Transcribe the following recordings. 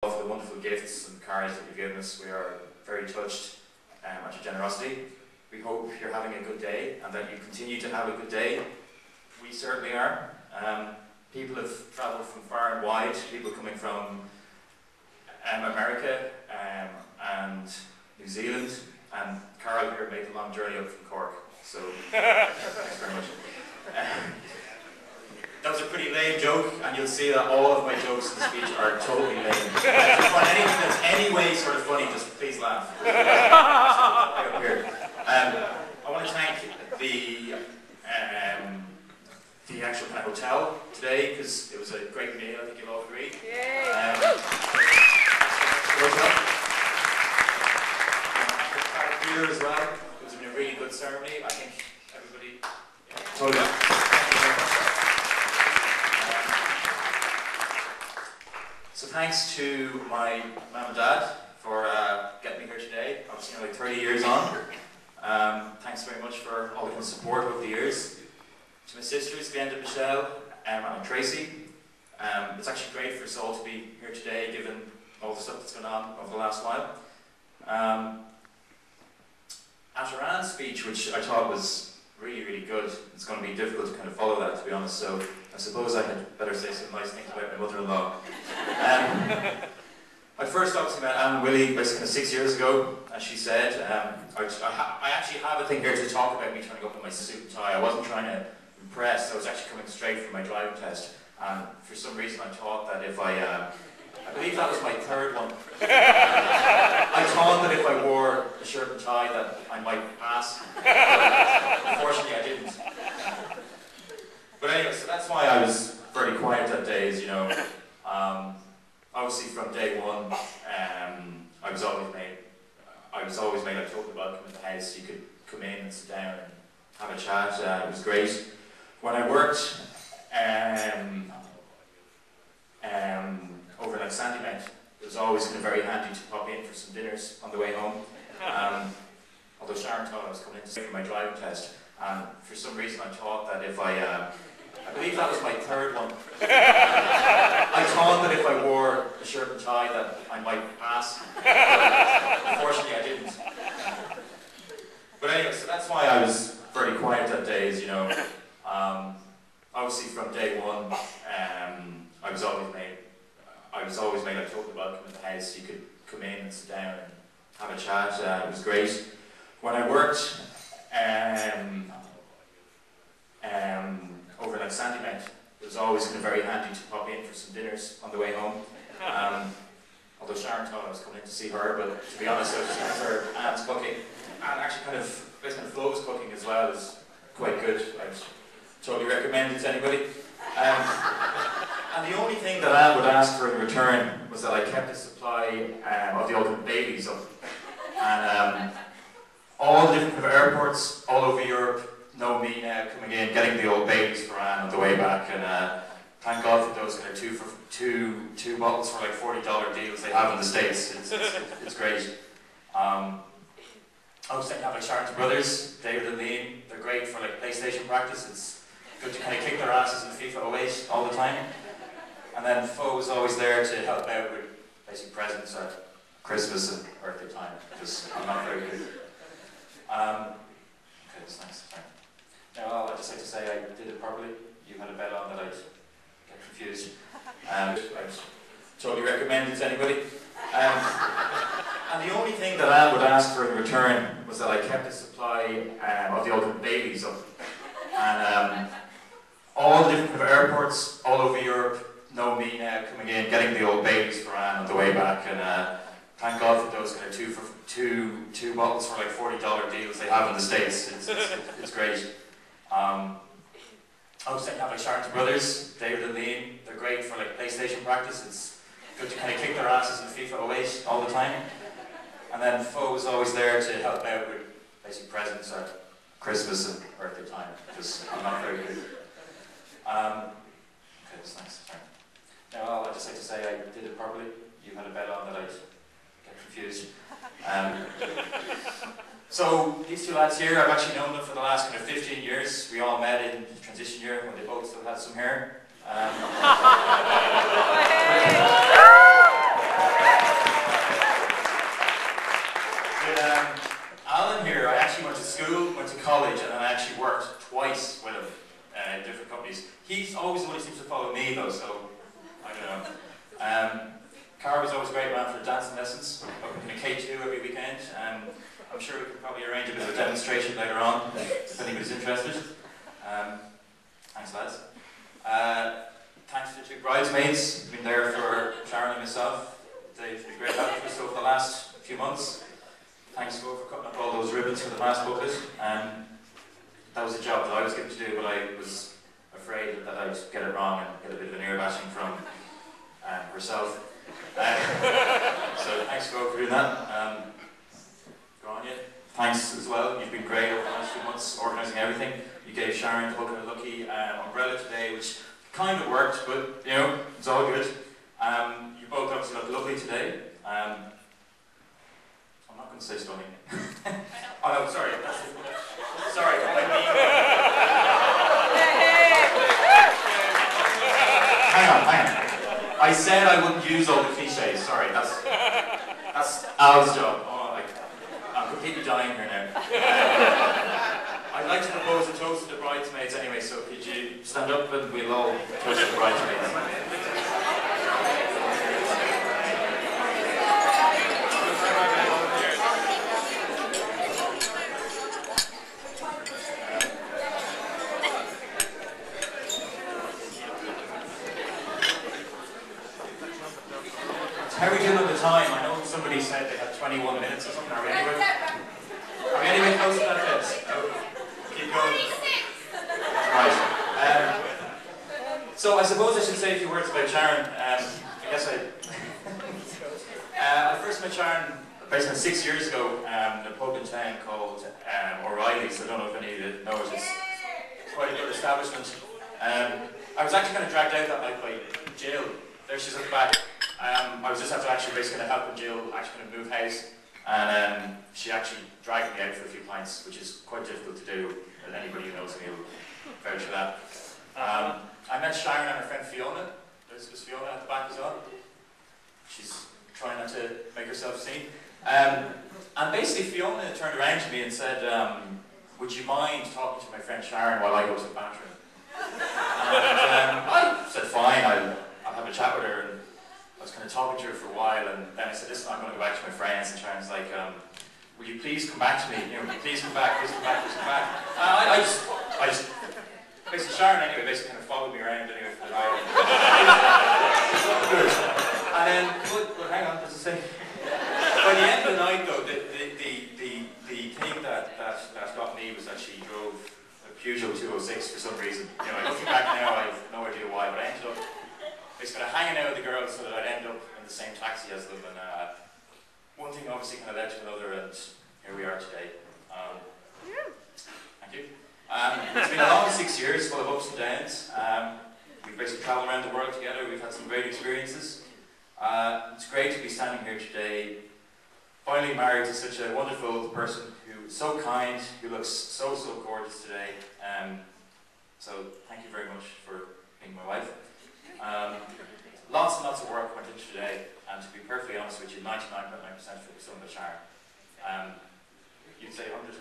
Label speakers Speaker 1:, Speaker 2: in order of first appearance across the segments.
Speaker 1: For the wonderful gifts and cards that you've given us. We are very touched at your generosity. We hope you're having a good day and that you continue to have a good day. We certainly are. People have travelled from far and wide, people coming from America and New Zealand, and Carl here made the long journey up from Cork. So, thanks very much. That was a pretty lame joke, and you'll see that all of my jokes in the speech are totally lame. If you find anything that's any way sort of funny, just please laugh. Up here. I want to thank the actual kind of hotel today, because it was a great meal, I think you'll all agree. Here as well. It was a really good ceremony. I think everybody told you. So thanks to my mum and dad for getting me here today. Obviously, like 30 years on. Thanks very much for all the support over the years. To my sisters, Glenda, Michelle, and Tracy. It's actually great for us all to be here today, given all the stuff that's gone on over the last while. After Anne's speech, which I thought was really, really good, it's going to be difficult to kind of follow that, to be honest, so I suppose I had better say some nice things about my mother-in-law. I first obviously met Anne and Willie basically kind of 6 years ago, as she said. I actually have a thing here to talk about me turning up in my suit and tie. I wasn't trying to impress, I was actually coming straight from my driving test, and for some reason I thought that if I believe that was my third one. I thought that if I wore a shirt and tie that I might pass. Unfortunately I didn't. But anyway, so that's why I was very quiet that day, as you know. Obviously from day one, I was always made a total welcome in the house. You could come in and sit down and have a chat. It was great. When I worked over at Sandymount, it was always kind of very handy to pop in for some dinners on the way home. Although Sharon thought I was coming in to take my driving test, and for some reason I thought that if I believe that was my third one. I thought that if I wore a shirt and tie that I might pass. Unfortunately I didn't. But anyway, so that's why I was very quiet that day, as you know. Obviously from day one, I was always made a total welcome in the house. You could come in and sit down and have a chat. It was great. When I worked over at Sandymount, it was always kind of very handy to pop in for some dinners on the way home. Although Sharon thought I was coming in to see her, but to be honest, I was just for Anne's cooking. And actually kind of Flo's cooking as well is quite good. I'd totally recommend it to anybody. And the only thing that Anne would ask for in return was that I kept a supply of the old Baileys up. And all the different airports all over Europe know me now coming in, getting the old Baileys for Anne on the way back. And thank God for those kind of two bottles for like $40 deals they have in the States. It's great. I was thinking of like Sharon's brothers, David and Liam. They're great for like PlayStation practice. It's good to kind of kick their asses in FIFA 08 all the time. And then Flo was always there to help out with basic presents at Christmas and birthday time, because I'm not very good. Okay, that's nice. Now, I'd just like to say I did it properly. You had a bet on that I'd get confused. I'd totally recommend it to anybody. And the only thing that Anne would ask for in return was that I kept a supply of the old Baileys up. And all the different airports all over Europe know me now coming in, getting the old Baileys for Anne on the way back. And thank God for those kind of two bottles for like $40 deals they have in the States. It's great. I was thinking of like Sharon's brothers, David and Liam. They're great for like PlayStation practice. It's good to kind of kick their asses in FIFA 08 all the time. And then Flo was always there to help out with basic presents at Christmas and birthday time, because I'm not very good. Okay, that's nice. Now, I'd just like to say I did it properly. You had a bet on that I'd get confused. So these two lads here, I've actually known them for the last kind of 15 years. We all met in the transition year when they both still had some hair. she's always the one who seems to follow me though, so I don't know. Cara was always a great man for dancing lessons, open in a K2 every weekend. I'm sure we can probably arrange a bit of a demonstration later on, if anybody's interested. Thanks lads. Thanks to the 2 bridesmaids, been there for Sharon and myself. They've been great help to us over the last few months. Thanks for cutting up all those ribbons for the mass booklet. That was a job that I was given to do, but I was afraid that I'd get it wrong and get a bit of an ear bashing from herself. So thanks for doing that. Go on, yeah. Thanks as well. You've been great over the last few months organising everything. You gave Sharon the Hook and a Lucky umbrella today, which kind of worked, but you know, it's all good. You both obviously look lovely today. I'm not going to say stunning. Oh no, sorry. Sorry, hang on. I said I wouldn't use all the cliches. Sorry, that's Al's job. Oh, I'm completely dying here now. I'd like to propose a toast to the bridesmaids anyway, so could you stand up and we'll all toast to the bridesmaids. How are we doing on the time? I know somebody said they had 21 minutes or something. Are we anyway close to that bit? No. Keep going. Right. So I suppose I should say a few words about Sharon. I first met Sharon basically 6 years ago in a pub in town called O'Reilly's. I don't know if any of you know it. It's quite a good establishment. I was actually kind of dragged out that night by Jill. There she's at the back. I was just after actually basically helping Jill actually kind of move house, and she actually dragged me out for a few pints, which is quite difficult to do, and anybody who knows me will vouch for that. I met Sharon and her friend Fiona. There's Fiona at the back as well. She's trying not to make herself seen. And basically Fiona turned around to me and said, would you mind talking to my friend Sharon while I go to the bathroom? And I said fine, I'll have a chat with her. And I was kind of talking to her for a while, and then I said, listen, I'm going to go back to my friends, and Sharon's like, will you please come back to me? You know, please come back, please come back, please come back. I just, basically Sharon anyway, basically kind of followed me around anyway for the night. And then, but hang on, does it say? By the end of the night though, the thing that got me was that she drove a Peugeot 206 for some reason. You know, looking back now, I have no idea why, but I ended up basically hanging out with the girls so that I'd end up in the same taxi as them, and one thing obviously kind of led to another, and here we are today. Thank you. It's been a long 6 years, full of ups and downs. We've basically travelled around the world together, we've had some great experiences. It's great to be standing here today, finally married to such a wonderful person who is so kind, who looks so gorgeous today. So thank you very much for being my wife. Lots and lots of work went into today, and to be perfectly honest with you, 99.9% for some of the Sharon. You'd say 100.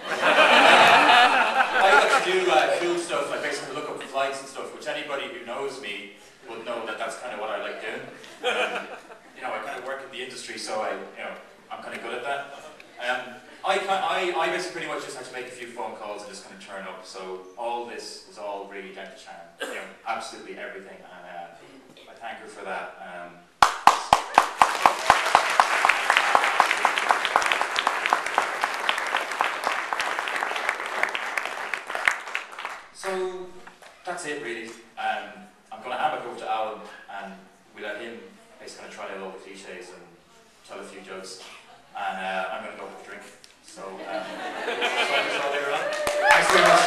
Speaker 1: I like to do cool stuff, like basically look up flights and stuff, which anybody who knows me would know that that's kind of what I like doing. You know, I kind of work in the industry, so I'm kind of good at that. I basically pretty much just had to make a few phone calls and just kind of turn up. So all this was all really down to Sharon. You know, absolutely everything, and I thank her for that. So that's it really. I'm going to hand back over to Alan, and we let him basically try out all the cliches and tell a few jokes, and I'm going to go have a drink. So, all later on. Thanks very much.